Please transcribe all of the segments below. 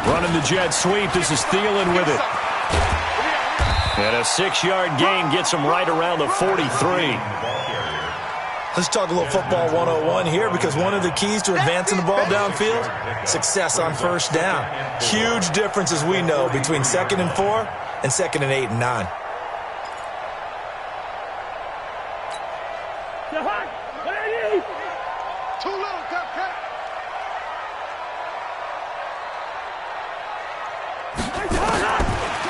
Running the jet sweep. This is Thielen with it. And a 6-yard gain gets him right around the 43. Let's talk a little football 101 here, because one of the keys to advancing the ball downfield, success on first down. Huge difference, as we know, between 2nd and 4 and 2nd and 8 and 9.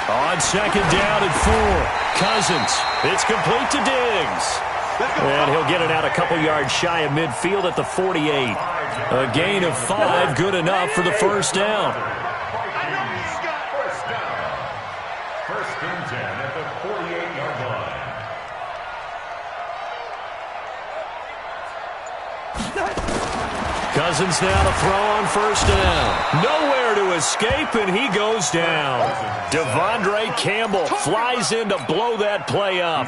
On 2nd down and 4, Cousins. It's complete to Diggs. And he'll get it out a couple yards shy of midfield at the 48. A gain of 5, good enough for the first down. First and 10 at the 48-yard line. Cousins now to throw on first down. Nowhere to escape, and he goes down. Devondre Campbell flies in to blow that play up.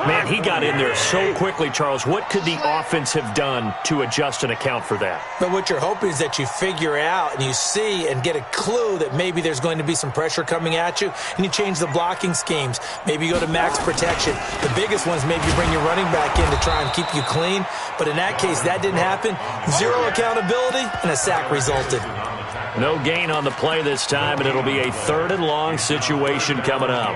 Man, he got in there so quickly, Charles. What could the offense have done to adjust and account for that? But what you're hoping is that you figure out and you see and get a clue that maybe there's going to be some pressure coming at you, and you change the blocking schemes. Maybe you go to max protection. The biggest ones, maybe you bring your running back in to try and keep you clean. But in that case, that didn't happen. Zero accountability, and a sack resulted. No gain on the play this time, and it'll be a 3rd and long situation coming up.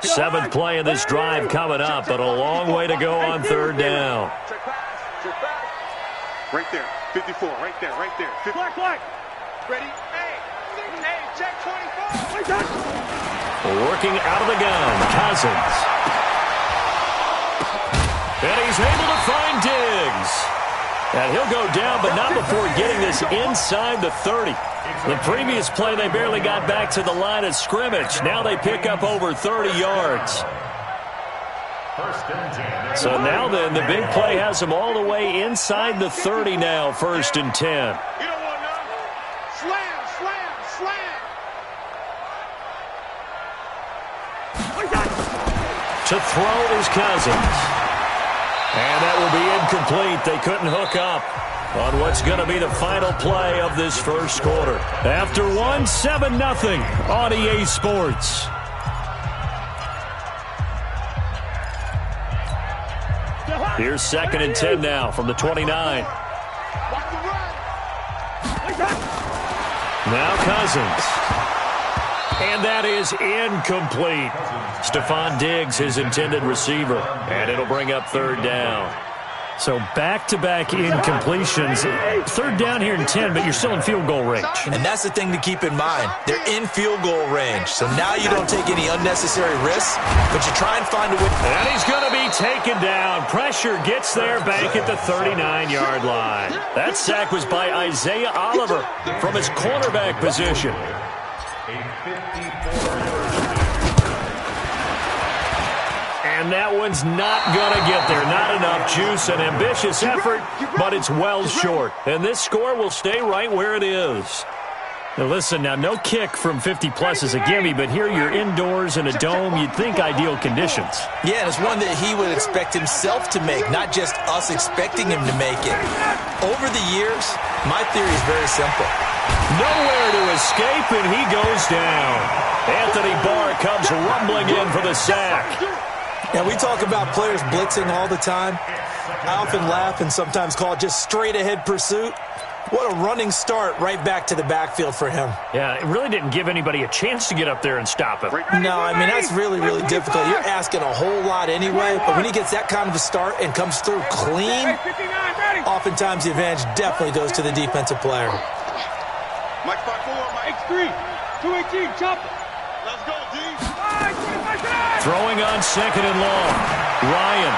Seventh play of this drive coming up, but a long way to go on 3rd down. Right there, 54, right there, right there. Black. Ready? Hey, check 24. Working out of the gun, Cousins. And he's able to find Diggs. And he'll go down, but not before getting this inside the 30. The previous play, they barely got back to the line of scrimmage. Now they pick up over 30 yards. So now then, the big play has them all the way inside the 30 now, 1st and 10. You don't want none. Slam. To throw is Cousins. And that will be incomplete. They couldn't hook up on what's going to be the final play of this first quarter. After 7-0 on EA Sports. Here's 2nd and 10 now from the 29. Now Cousins. And that is incomplete. Stephon Diggs, his intended receiver. And it'll bring up 3rd down. So back-to-back incompletions. 3rd down here in 10, but you're still in field goal range. And that's the thing to keep in mind. They're in field goal range. So now you don't take any unnecessary risks, but you try and find a way. And he's going to be taken down. Pressure gets there back at the 39-yard line. That sack was by Isaiah Oliver from his cornerback position. And that one's not going to get there. Not enough juice. An ambitious effort, but it's well short. And this score will stay right where it is. Now listen, no kick from 50-plus is a gimme, but here you're indoors in a dome. You'd think ideal conditions. Yeah, and it's one that he would expect himself to make, not just us expecting him to make it. Over the years, my theory is very simple. Nowhere to escape, and he goes down. Anthony Barr comes rumbling in for the sack. Now, we talk about players blitzing all the time. I often laugh and sometimes call it just straight-ahead pursuit. What a running start right back to the backfield for him. Yeah, it really didn't give anybody a chance to get up there and stop him. No, I mean, that's really, really difficult. You're asking a whole lot anyway, but when he gets that kind of a start and comes through clean, oftentimes the advantage definitely goes to the defensive player. Mike 5-4, Mike X3, 218, chop it. Let's go, D. Throwing on 2nd and long. Ryan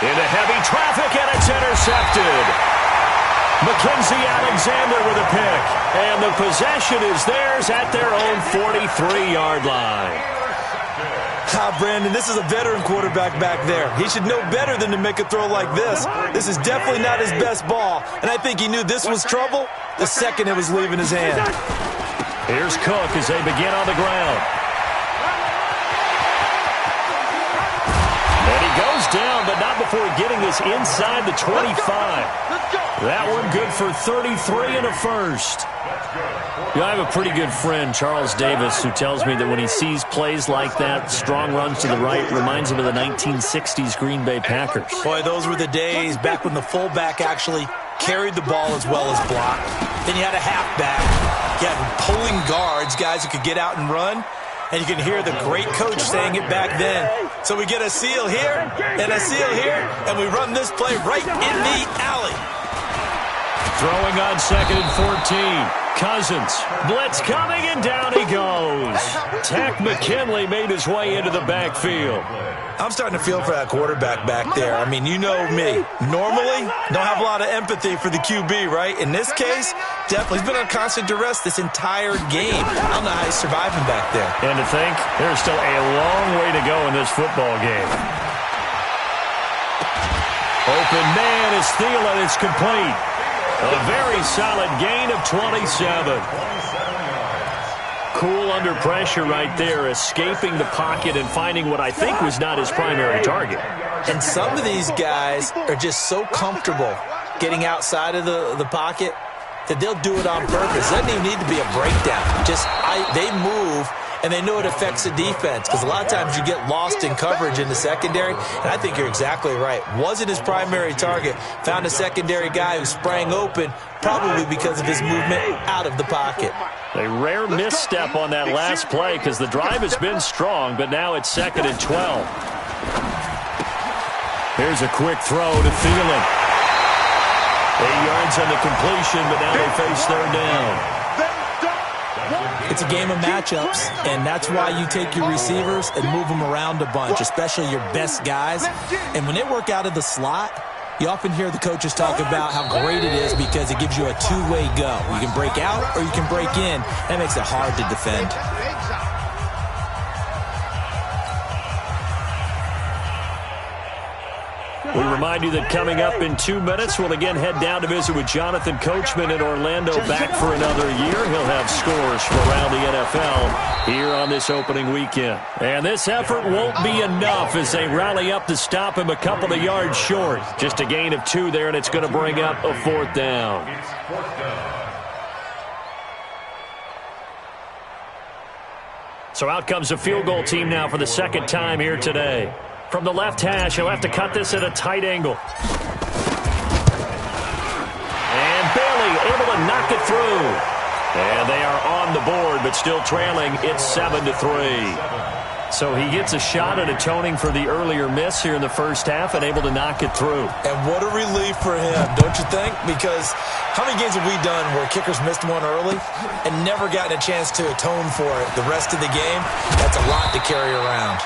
into heavy traffic, and it's intercepted. Mackenzie Alexander with a pick. And the possession is theirs at their own 43-yard line. Brandon, this is a veteran quarterback back there. He should know better than to make a throw like this. This is definitely not his best ball, and I think he knew this was trouble the second it was leaving his hand. Here's Cook as they begin on the ground. And he goes down, but not before getting this inside the 25. That one good for 33 and a first. You know, I have a pretty good friend, Charles Davis, who tells me that when he sees plays like that, strong runs to the right, reminds him of the 1960s Green Bay Packers. Boy, those were the days back when the fullback actually carried the ball as well as blocked. Then you had a halfback. You had pulling guards, guys who could get out and run. And you can hear the great coach saying it back then. So we get a seal here and a seal here, and we run this play right in the alley. Throwing on 2nd and 14. Cousins. Blitz coming, and down he goes. Tack McKinley made his way into the backfield. I'm starting to feel for that quarterback back there. I mean, you know me. Normally, don't have a lot of empathy for the QB, right? In this case, definitely. He's been on constant duress this entire game. I don't know how he's surviving back there. And to think, there's still a long way to go in this football game. Open man is Thielen. It's complete. A very solid gain of 27. Cool under pressure right there, escaping the pocket and finding what I think was not his primary target. And some of these guys are just so comfortable getting outside of the pocket that they'll do it on purpose. It doesn't even need to be a breakdown. They move, and they know it affects the defense, because a lot of times you get lost in coverage in the secondary, and I think you're exactly right. Wasn't his primary target. Found a secondary guy who sprang open, probably because of his movement out of the pocket. A rare misstep on that last play, because the drive has been strong, but now it's 2nd and 12. Here's a quick throw to Thielen. 8 yards on the completion, but now they face 3rd down. It's a game of matchups, and that's why you take your receivers and move them around a bunch, especially your best guys. And when they work out of the slot, you often hear the coaches talk about how great it is because it gives you a two-way go. You can break out or you can break in. That makes it hard to defend. We remind you that coming up in 2 minutes, we'll again head down to visit with Jonathan Coachman in Orlando, back for another year. He'll have scores from around the NFL here on this opening weekend. And this effort won't be enough as they rally up to stop him a couple of yards short. Just a gain of 2 there, and it's going to bring up a 4th down. So out comes the field goal team now for the 2nd time here today. From the left hash, he'll have to cut this at a tight angle. And Bailey able to knock it through. And they are on the board, but still trailing. It's 7-3. So he gets a shot at atoning for the earlier miss here in the first half and able to knock it through. And what a relief for him, don't you think? Because how many games have we done where kickers missed one early and never gotten a chance to atone for it the rest of the game? That's a lot to carry around.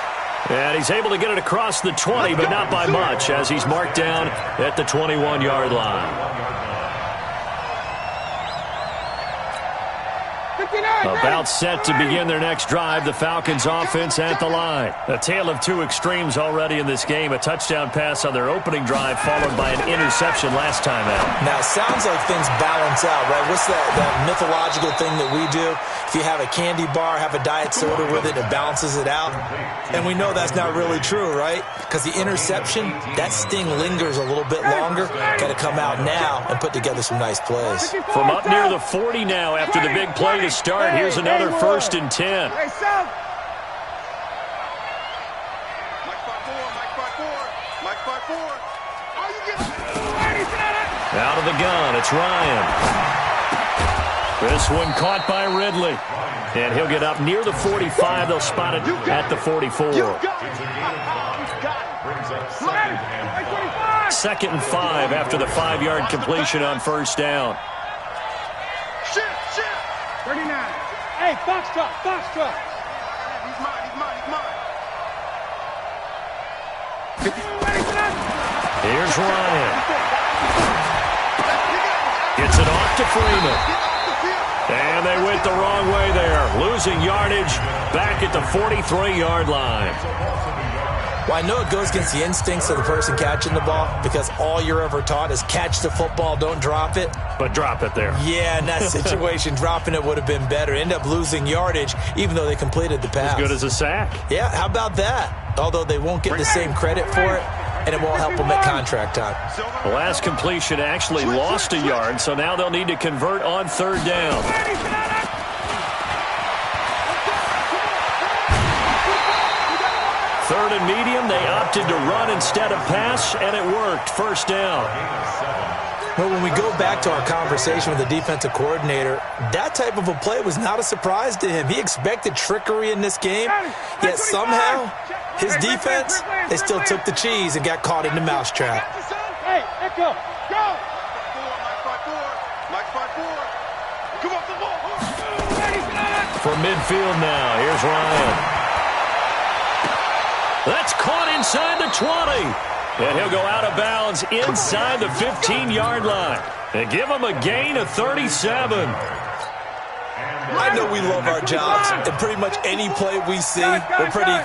And he's able to get it across the 20, but not by much, as he's marked down at the 21-yard line. About set to begin their next drive, the Falcons offense at the line. A tale of 2 extremes already in this game. A touchdown pass on their opening drive, followed by an interception last time out. Now, it sounds like things balance out, right? What's that mythological thing that we do? If you have a candy bar, have a diet soda with it, it balances it out. And we know that's not really true, right? Because the interception, that sting lingers a little bit longer. Got to come out now and put together some nice plays. From up near the 40 now after the big play to start, here's another 1st and 10. Out of the gun, it's Ryan. This one caught by Ridley. And he'll get up near the 45. They'll spot it at the 44. 2nd and 5 after the 5-yard completion on 1st down. 39. Hey, box truck. He's mine. Here's Ryan. Gets it off to Freeman. And they went the wrong way there, losing yardage back at the 43-yard line. Well, I know it goes against the instincts of the person catching the ball because all you're ever taught is catch the football, don't drop it. But drop it there. Yeah, in that situation, dropping it would have been better. End up losing yardage, even though they completed the pass. As good as a sack. Yeah, how about that? Although they won't get the same credit for it, and it won't help them at contract time. The last completion actually lost a yard, so now they'll need to convert on third down. Third and medium, they opted to run instead of pass, and it worked. First down. Well, when we go back to our conversation with the defensive coordinator, that type of a play was not a surprise to him. He expected trickery in this game, yet somehow his defense, they still took the cheese and got caught in the mousetrap. Hey, Echo, go! Come off the ball. From midfield now, here's Ryan. That's caught inside the 20. And he'll go out of bounds inside the 15-yard line. They give him a gain of 37. I know we love our jobs, and pretty much any play we see, we're pretty,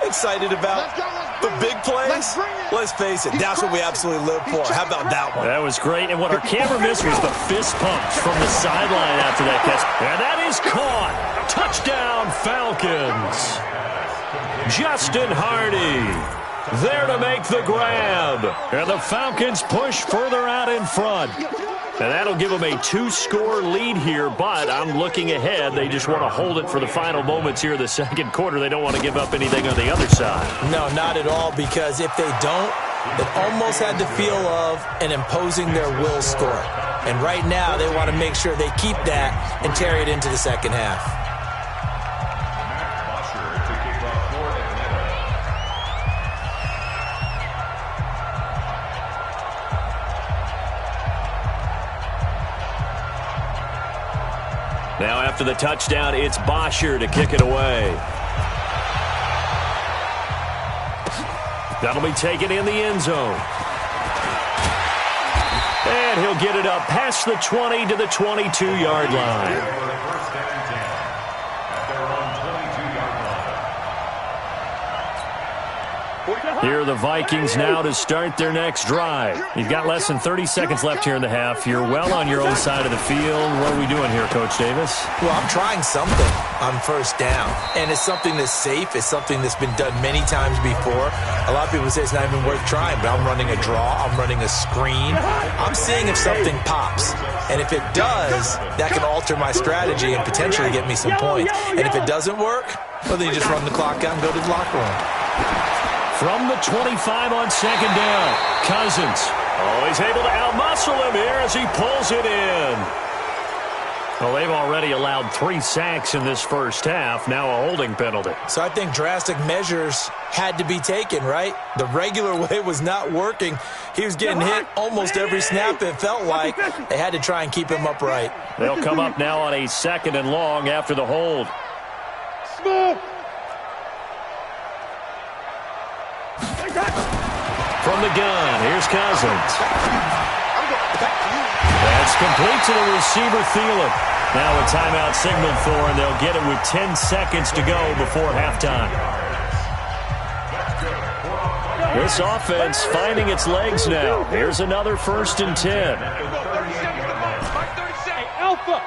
excited about. But big plays, let's face it, that's what we absolutely live for. How about that one? That was great. And what our camera missed was the fist pumps from the sideline after that catch. And that is caught. Touchdown, Falcons. Justin Hardy there to make the grab. And the Falcons push further out in front. And that'll give them a 2-score lead here, but I'm looking ahead. They just want to hold it for the final moments here of the second quarter. They don't want to give up anything on the other side. No, not at all, because if they don't, it almost had the feel of an imposing their will score. And right now, they want to make sure they keep that and carry it into the second half. Now after the touchdown, it's Bosher to kick it away. That'll be taken in the end zone. And he'll get it up past the 20 to the 22-yard line. Here are the Vikings now to start their next drive. You've got less than 30 seconds left here in the half. You're well on your own side of the field. What are we doing here, Coach Davis? Well, I'm trying something on first down. And it's something that's safe. It's something that's been done many times before. A lot of people say it's not even worth trying, but I'm running a draw. I'm running a screen. I'm seeing if something pops. And if it does, that can alter my strategy and potentially get me some points. And if it doesn't work, well, then you just run the clock out and go to the locker room. From the 25 on second down, Cousins. Oh, he's able to outmuscle him here as he pulls it in. Well, they've already allowed 3 sacks in this first half, now a holding penalty. So I think drastic measures had to be taken, right? The regular way was not working. He was getting hit almost every snap, it felt like. They had to try and keep him upright. They'll come up now on a 2nd and long after the hold. From the gun, here's Cousins. That's complete to the receiver, Thielen. Now a timeout signaled for, and they'll get it with 10 seconds to go before halftime. This offense finding its legs now. Here's another 1st and 10. Hey, Alpha.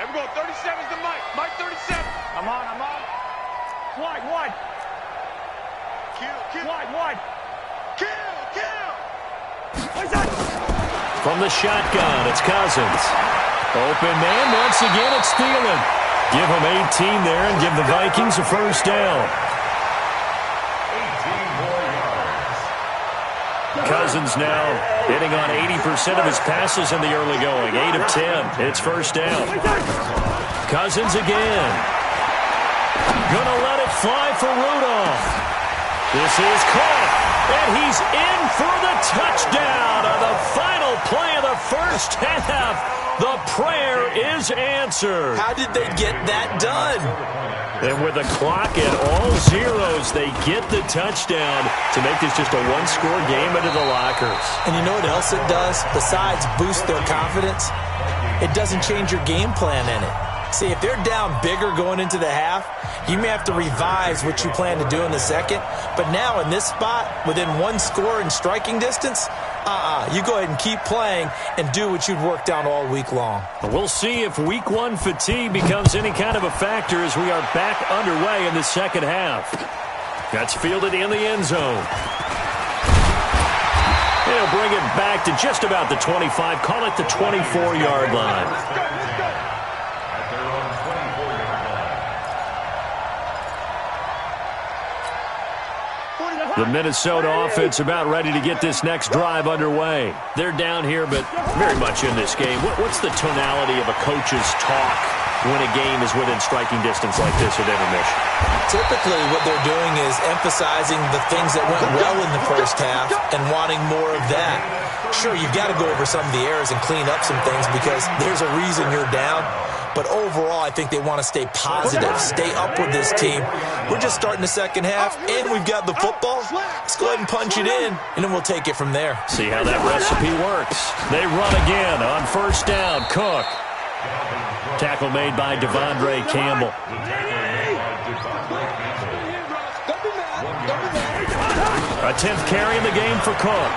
Everyone, 37's the mic. Mike 37. I'm on. Wide. Kill. Wide. Kill. From the shotgun, it's Cousins. Open man, once again it's Thielen. Give him 18 there and give the Vikings a first down. Cousins now hitting on 80% of his passes in the early going. 8 of 10. It's first down. Cousins again. Gonna let it fly for Rudolph. This is caught, and he's in for the touchdown on the final play of the first half. The prayer is answered. How did they get that done? And with the clock at all zeros, they get the touchdown to make this just a 1-score game into the lockers. And you know what else it does? Besides boost their confidence, it doesn't change your game plan in it. See, if they're down bigger going into the half, you may have to revise what you plan to do in the second. But now in this spot, within one score in striking distance, you go ahead and keep playing and do what you've worked on all week long. We'll see if week one fatigue becomes any kind of a factor as we are back underway in the second half. That's fielded in the end zone. He'll bring it back to just about the 25, call it the 24-yard line. The Minnesota offense about ready to get this next drive underway. They're down here, but very much in this game. What's the tonality of a coach's talk when a game is within striking distance like this at intermission? Typically, what they're doing is emphasizing the things that went well in the first half and wanting more of that. Sure, you've got to go over some of the errors and clean up some things because there's a reason you're down. But overall, I think they want to stay positive, stay up with this team. We're just starting the second half, and we've got the football. Let's go ahead and punch it in, and then we'll take it from there. See how that recipe works. They run again on first down. Cook. Tackle made by Devondre Campbell. A 10th carry in the game for Cook.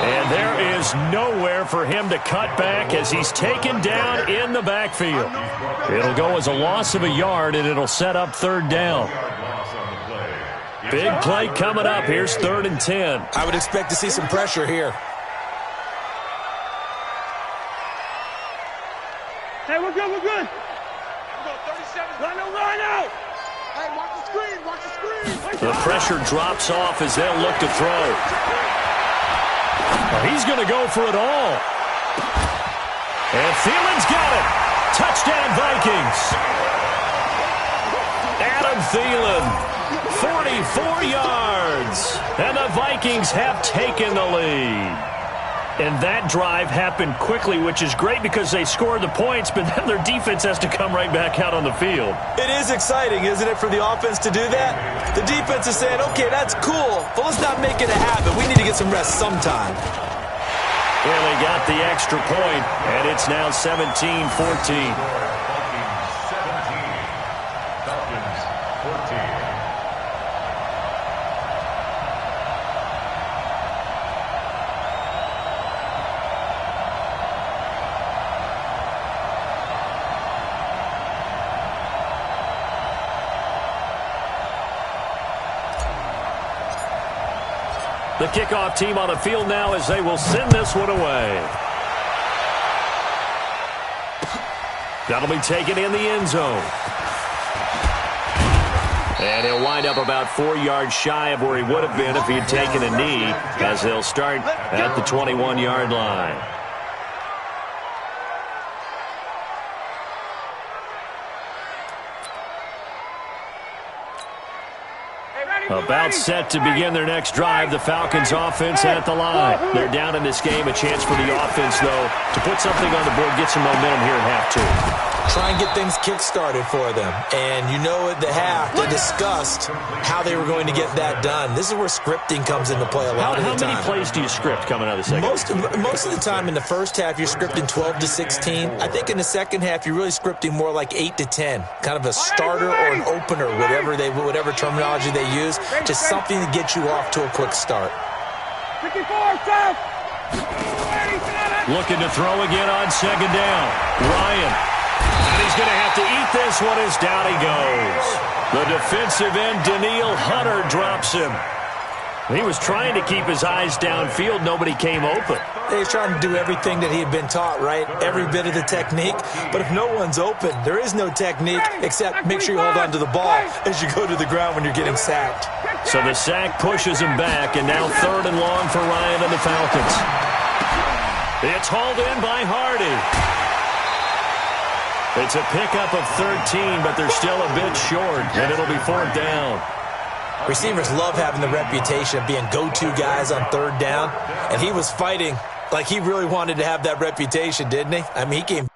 And there is nowhere for him to cut back as he's taken down in the backfield. It'll go as a loss of a yard, and it'll set up third down. Big play coming up. Here's 3rd and 10. I would expect to see some pressure here. Hey, we're good, we're good. We're going 37. Run out. Hey, watch the screen, watch the screen. The pressure drops off as they'll look to throw. He's going to go for it all. And Thielen's got it. Touchdown, Vikings. Adam Thielen, 44 yards. And the Vikings have taken the lead. And that drive happened quickly, which is great because they scored the points, but then their defense has to come right back out on the field. It is exciting, isn't it, for the offense to do that? The defense is saying, okay, that's cool, but let's not make it a habit. We need to get some rest sometime. Well, they got the extra point, and it's now 17-14. The kickoff team on the field now as they will send this one away. That'll be taken in the end zone. And he'll wind up about 4 yards shy of where he would have been if he had taken a knee, as they'll start at the 21-yard line. About set to begin their next drive. The Falcons offense at the line. They're down in this game. A chance for the offense, though, to put something on the board, get some momentum here in half two. Try and get things kick-started for them. And you know at the half, they discussed how they were going to get that done. This is where scripting comes into play a lot of the time. How many plays do you script coming out of the second? Most of the time in the first half, you're scripting 12 to 16. I think in the second half, you're really scripting more like 8 to 10. Kind of a starter or an opener, whatever terminology they use. Just something to get you off to a quick start. 54, south. Looking to throw again on second down. Ryan. And he's going to have to eat this one as down he goes. The defensive end, Daniil Hunter, drops him. He was trying to keep his eyes downfield. Nobody came open. He was trying to do everything that he had been taught, right? Every bit of the technique. But if no one's open, there is no technique except make sure you hold on to the ball as you go to the ground when you're getting sacked. So the sack pushes him back, and now 3rd and long for Ryan and the Falcons. It's hauled in by Hardy. It's a pickup of 13, but they're still a bit short, and it'll be 4th down. Receivers love having the reputation of being go-to guys on 3rd down, and he was fighting like he really wanted to have that reputation, didn't he? I mean, he came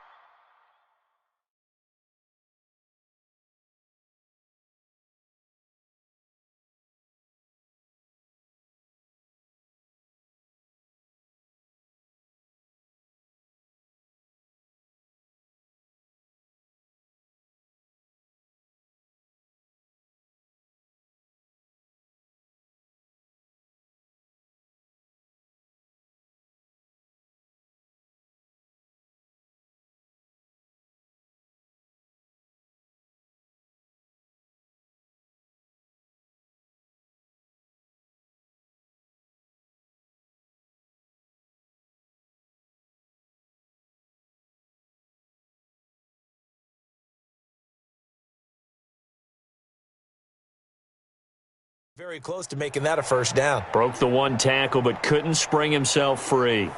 Very close to making that a first down. Broke the one tackle but couldn't spring himself free.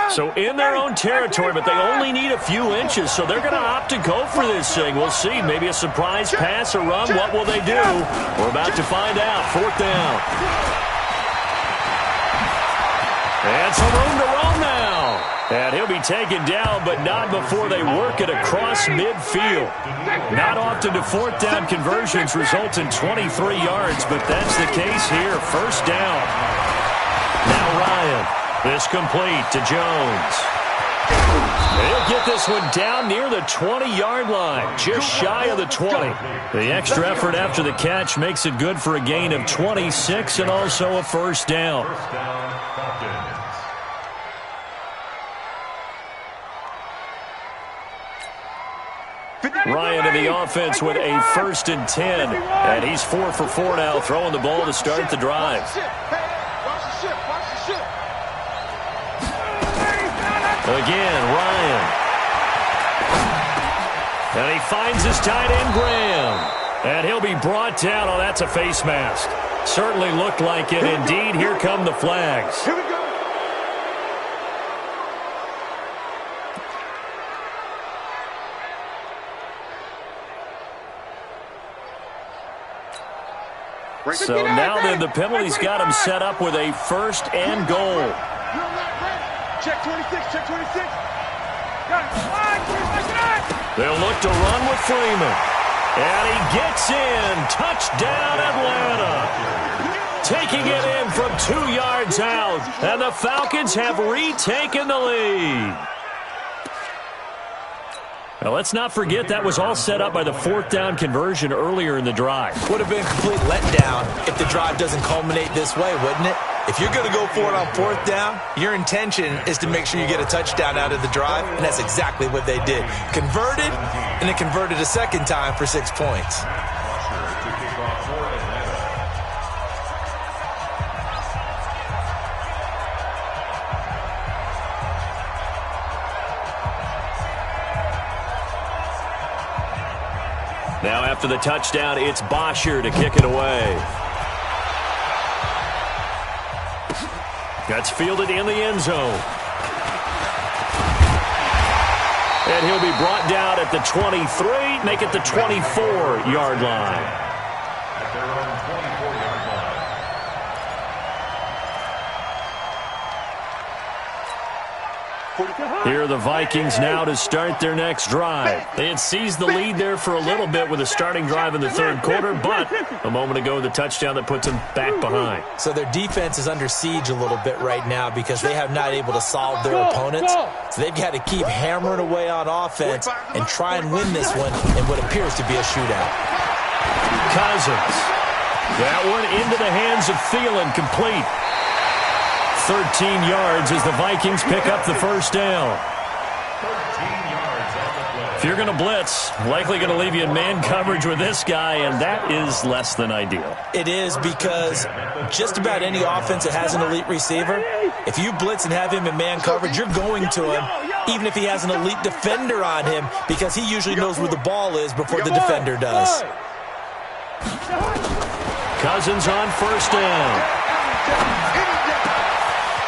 So in their own territory, but they only need a few inches, so they're going to opt to go for this thing. We'll see. Maybe a surprise pass or run. What will they do? We're about to find out. Fourth down. And some room to roam now. And he'll be taken down, but not before they work it across midfield. Not often do fourth down conversions result in 23 yards, but that's the case here. First down. Now Ryan. This complete to Jones. He'll get this one down near the 20-yard line, just shy of the 20. The extra effort after the catch makes it good for a gain of 26 and also a first down. Ryan in the offense with a 1st and 10, and he's 4 for 4 now, throwing the ball to start the drive. Again, Ryan. And he finds his tight end, Graham. And he'll be brought down. Oh, that's a face mask. Certainly looked like it. Indeed, here come the flags. Here we go. So now then, the penalty's got him set up with a 1st and goal. Check 26, check 26. They'll look to run with Freeman. And he gets in. Touchdown, Atlanta. Taking it in from 2 yards out. And the Falcons have retaken the lead. Now, let's not forget that was all set up by the 4th down conversion earlier in the drive. Would have been a complete letdown if the drive doesn't culminate this way, wouldn't it? If you're going to go for it on 4th down, your intention is to make sure you get a touchdown out of the drive, and that's exactly what they did. Converted, and it converted a second time for 6 points. Now after the touchdown, it's Bosher to kick it away. That's fielded in the end zone. And he'll be brought down at the 23, make it the 24-yard line. At their own 24-yard line. Here are the Vikings now to start their next drive. They had seized the lead there for a little bit with a starting drive in the 3rd quarter, but a moment ago the touchdown that puts them back behind. So their defense is under siege a little bit right now because they have not able to solve their opponents. So they've got to keep hammering away on offense and try and win this one in what appears to be a shootout. Cousins. That one into the hands of Thielen, complete. 13 yards as the Vikings pick up the first down. 13 yards on the play. If you're going to blitz, likely going to leave you in man coverage with this guy, and that is less than ideal. It is because just about any offense that has an elite receiver, if you blitz and have him in man coverage, you're going to him, even if he has an elite defender on him, because he usually knows where the ball is before the defender does. Cousins on first down.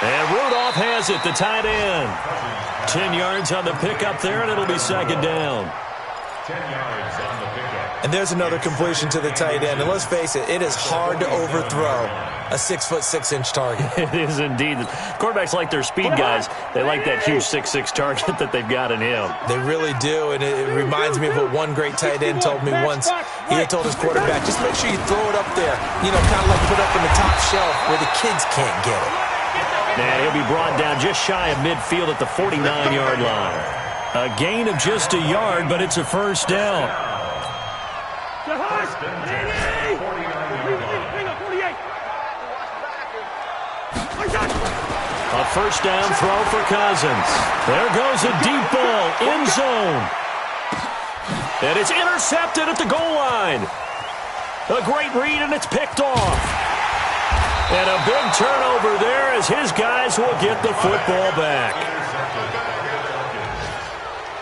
And Rudolph has it, the tight end. 10 yards on the pickup there, and it'll be second down. 10 yards on the pickup. And there's another completion to the tight end. And let's face it, it is hard to overthrow a 6'6" target. It is indeed. Quarterbacks like their speed guys. They like that huge 6'6" target that they've got in him. They really do, and it reminds me of what one great tight end told me once. He had told his quarterback, just make sure you throw it up there, kind of like put it up in the top shelf where the kids can't get it. And he'll be brought down just shy of midfield at the 49-yard line. A gain of just a yard, but it's a first down. First and 10, 49-yard line. A first down throw for Cousins. There goes a deep ball, end zone. And it's intercepted at the goal line. A great read, and it's picked off. And a big turnover there as his guys will get the football back.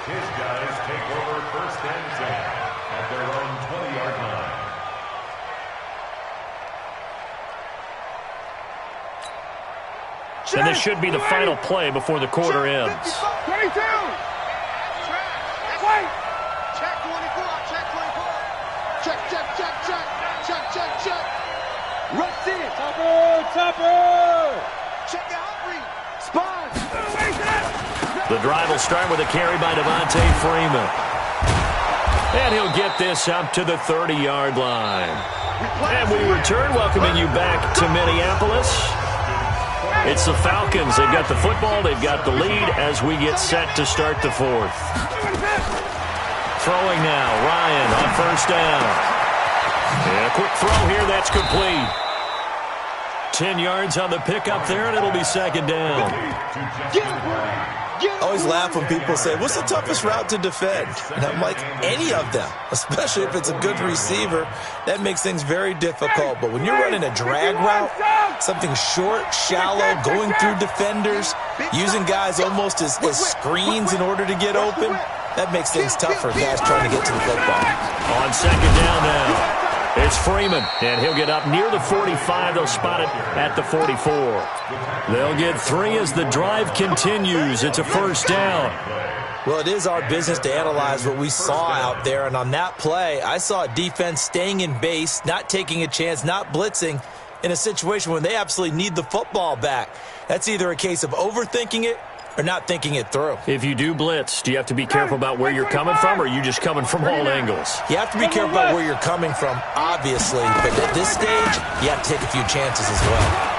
His guys take over first and 10 at their own 20-yard line. And this should be the final play before the quarter ends. 22. Wait. Check 24. Check 24. Check, check, check, check. Check, check, check. Rush in. Topper. Check the outreach. Spine. The drive will start with a carry by Devontae Freeman. And he'll get this up to the 30-yard line. And we return, welcoming you back to Minneapolis. It's the Falcons. They've got the football. They've got the lead as we get set to start the fourth. Throwing now. Ryan on first down. And a quick throw here. That's complete. 10 yards on the pickup there, and it'll be second down. I always laugh when people say, what's the toughest route to defend? And I'm like, any of them, especially if it's a good receiver. That makes things very difficult. But when you're running a drag route, something short, shallow, going through defenders, using guys almost as screens in order to get open, that makes things tough for guys trying to get to the football. On second down now. It's Freeman, and he'll get up near the 45. They'll spot it at the 44. They'll get 3 as the drive continues. It's a first down. Well, it is our business to analyze what we saw out there, and on that play, I saw a defense staying in base, not taking a chance, not blitzing, in a situation when they absolutely need the football back. That's either a case of overthinking it or not thinking it through. If you do blitz, do you have to be careful about where you're coming from, or are you just coming from all angles? You have to be careful about where you're coming from, obviously, but at this stage, you have to take a few chances as well.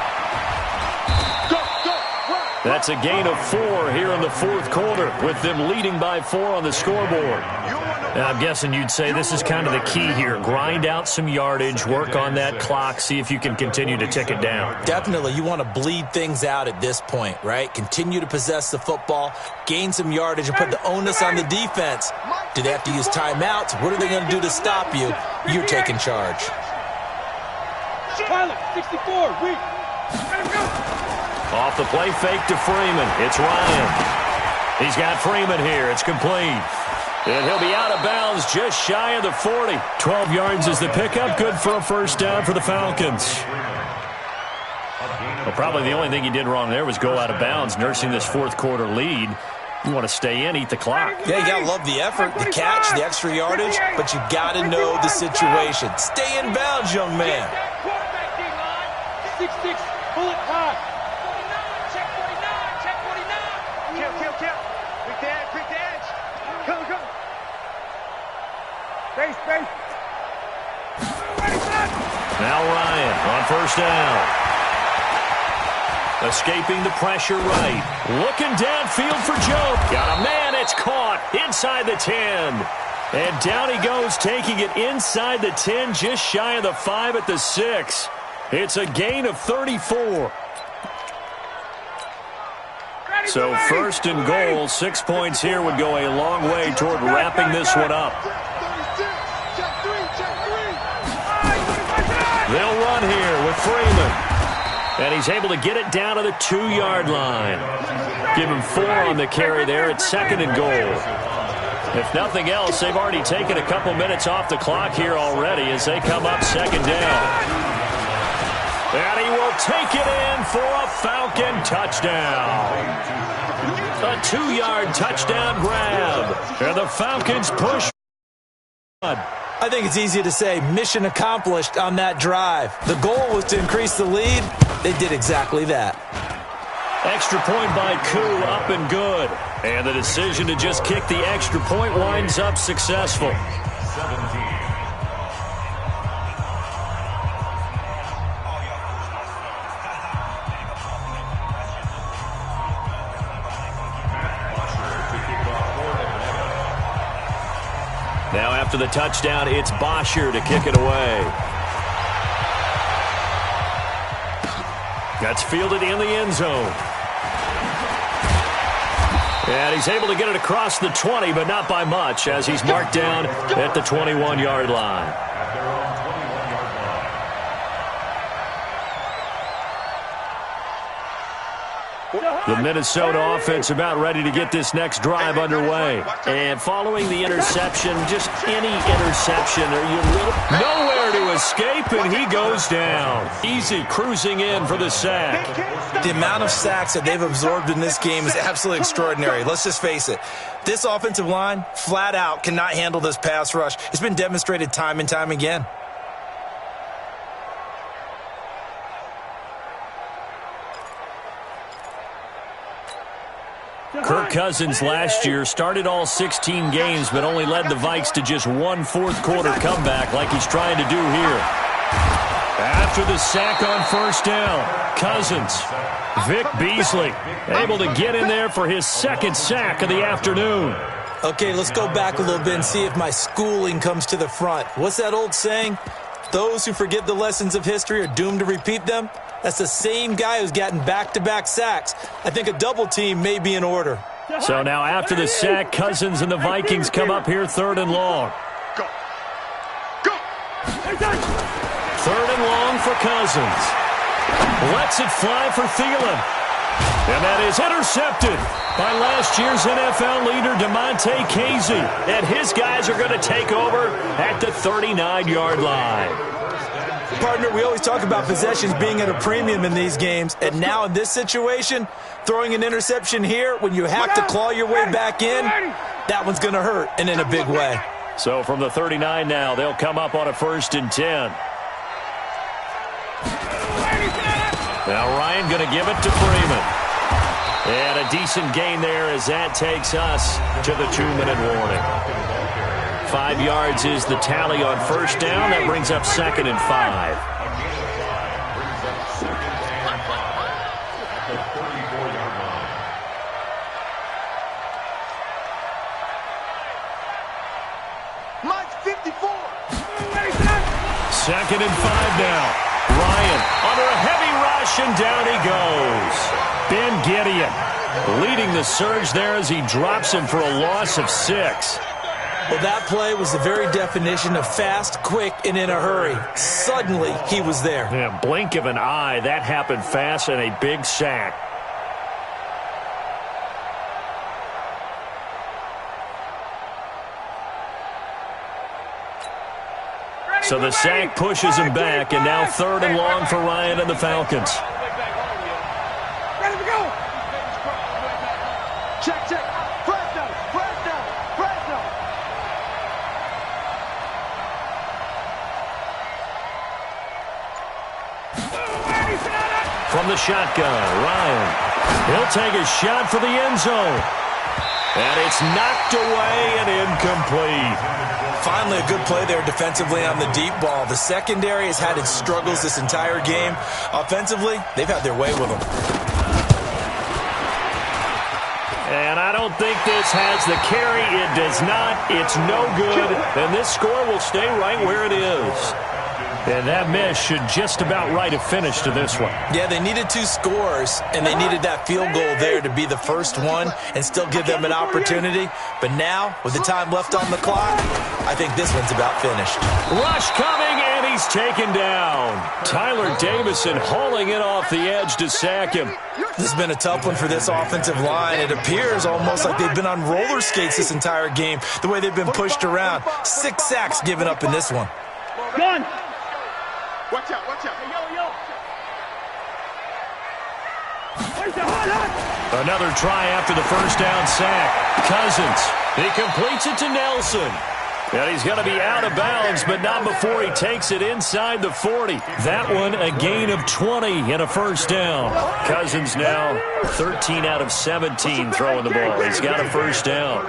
That's a gain of 4 here in the fourth quarter, with them leading by 4 on the scoreboard. And I'm guessing you'd say this is kind of the key here. Grind out some yardage, work on that clock, see if you can continue to tick it down. Definitely, you want to bleed things out at this point, right? Continue to possess the football, gain some yardage, and put the onus on the defense. Do they have to use timeouts? What are they going to do to stop you? You're taking charge. Pilot, 64, weak. Let him go. Off the play fake to Freeman. It's Ryan. He's got Freeman here. It's complete. And he'll be out of bounds just shy of the 40. 12 yards is the pickup. Good for a first down for the Falcons. Well, probably the only thing he did wrong there was go out of bounds, nursing this fourth quarter lead. You want to stay in, eat the clock. Yeah, you got to love the effort, the catch, the extra yardage, but you got to know the situation. Stay in bounds, young man. 6-6, bullet high. Space. Now Ryan on first down. Escaping the pressure right. Looking downfield for Joe. Got a man. It's caught inside the 10. And down he goes, taking it inside the 10, just shy of the 5 at the 6. It's a gain of 34. So first and goal, 6 points here would go a long way toward wrapping this one up. They'll run here with Freeman. And he's able to get it down to the 2-yard line. Give him 4 on the carry there at second and goal. If nothing else, they've already taken a couple minutes off the clock here already as they come up second down. And he will take it in for a Falcon touchdown. A 2-yard touchdown grab. And the Falcons push I think it's easy to say mission accomplished on that drive. The goal was to increase the lead. They did exactly that. Extra point by Koo, up and good. And the decision to just kick the extra point winds up successful. 17. Now after the touchdown, it's Bosher to kick it away. That's fielded in the end zone. And he's able to get it across the 20, but not by much, as he's marked down at the 21-yard line. At their own 21-yard line. The Minnesota offense about ready to get this next drive underway. And following the interception, just any interception, are you nowhere to escape, and he goes down. Easy cruising in for the sack. The amount of sacks that they've absorbed in this game is absolutely extraordinary. Let's just face it. This offensive line, flat out, cannot handle this pass rush. It's been demonstrated time and time again. Kirk Cousins last year started all 16 games, but only led the Vikes to just one fourth-quarter comeback like he's trying to do here. After the sack on first down, Cousins, Vic Beasley, able to get in there for his second sack of the afternoon. Okay, let's go back a little bit and see if my schooling comes to the front. What's that old saying? Those who forget the lessons of history are doomed to repeat them. That's the same guy who's gotten back-to-back sacks. I think a double team may be in order. So now after the sack, Cousins and the Vikings come up here third and long. Go. Go. Third and long for Cousins. Lets it fly for Thielen. And that is intercepted by last year's NFL leader, DeMonte Casey. And his guys are going to take over at the 39-yard line. Partner, we always talk about possessions being at a premium in these games. And now in this situation, throwing an interception here when you have to claw your way back in, that one's going to hurt, and in a big way. So from the 39 now, they'll come up on a 1st and 10. Now Ryan going to give it to Freeman. And a decent gain there as that takes us to the 2-minute warning. 5 yards is the tally on first down. That brings up 2nd and 5. Mike's 54. 2nd and 5 now. Ryan under a heavy rush, and down he goes. Ben Gideon leading the surge there as he drops him for a loss of 6. Well, that play was the very definition of fast, quick, and in a hurry. Suddenly, he was there. Yeah, blink of an eye, that happened fast, and a big sack. So the sack pushes him back, and now 3rd and long for Ryan and the Falcons. Ready to go. Check, check. Fresno, Fresno, Fresno. From the shotgun, Ryan. He'll take a shot for the end zone. And it's knocked away and incomplete. Finally, a good play there defensively on the deep ball. The secondary has had its struggles this entire game. Offensively, they've had their way with them. And I don't think this has the carry. It does not. It's no good. And this score will stay right where it is. And that miss should just about write a finish to this one. Yeah, they needed 2 scores, and they needed that field goal there to be the first one and still give them an opportunity. But now, with the time left on the clock, I think this one's about finished. Rush coming, and he's taken down. Tyler Davison hauling it off the edge to sack him. This has been a tough one for this offensive line. It appears almost like they've been on roller skates this entire game, the way they've been pushed around. 6 sacks given up in this one. Gun. Watch out, watch out. Another try after the first down sack. Cousins, he completes it to Nelson. And he's going to be out of bounds, but not before he takes it inside the 40. That one a gain of 20 and a first down. Cousins now 13 out of 17 throwing the ball. He's got a first down.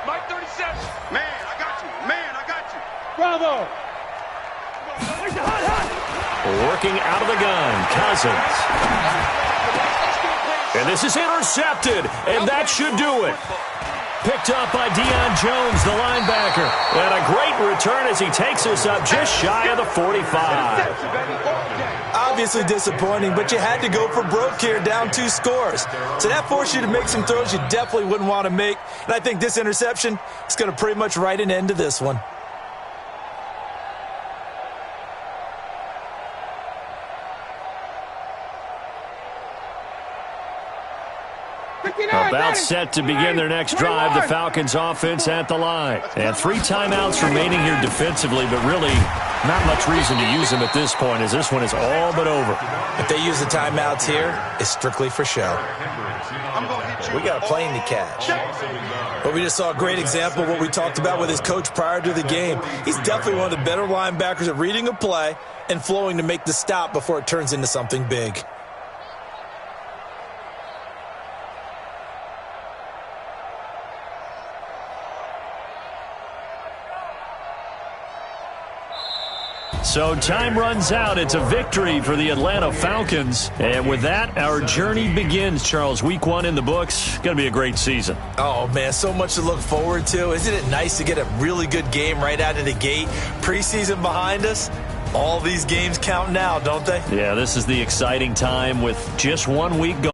Mike 37. Man, I got you. Man, I got you. Bravo. Working out of the gun, Cousins. And this is intercepted, and that should do it. Picked up by Deion Jones, the linebacker. And a great return as he takes us up just shy of the 45. Obviously disappointing, but you had to go for broke here, down 2 scores. So that forced you to make some throws you definitely wouldn't want to make. And I think this interception is going to pretty much write an end to this one. About set to begin their next drive, the Falcons offense at the line. And 3 timeouts remaining here defensively, but really not much reason to use them at this point as this one is all but over. If they use the timeouts here, it's strictly for show. We got a plane to catch. But we just saw a great example of what we talked about with his coach prior to the game. He's definitely one of the better linebackers at reading a play and flowing to make the stop before it turns into something big. So time runs out. It's a victory for the Atlanta Falcons. And with that, our journey begins, Charles. Week 1 in the books. Going to be a great season. Oh, man, so much to look forward to. Isn't it nice to get a really good game right out of the gate? Preseason behind us. All these games count now, don't they? Yeah, this is the exciting time with just 1 week gone.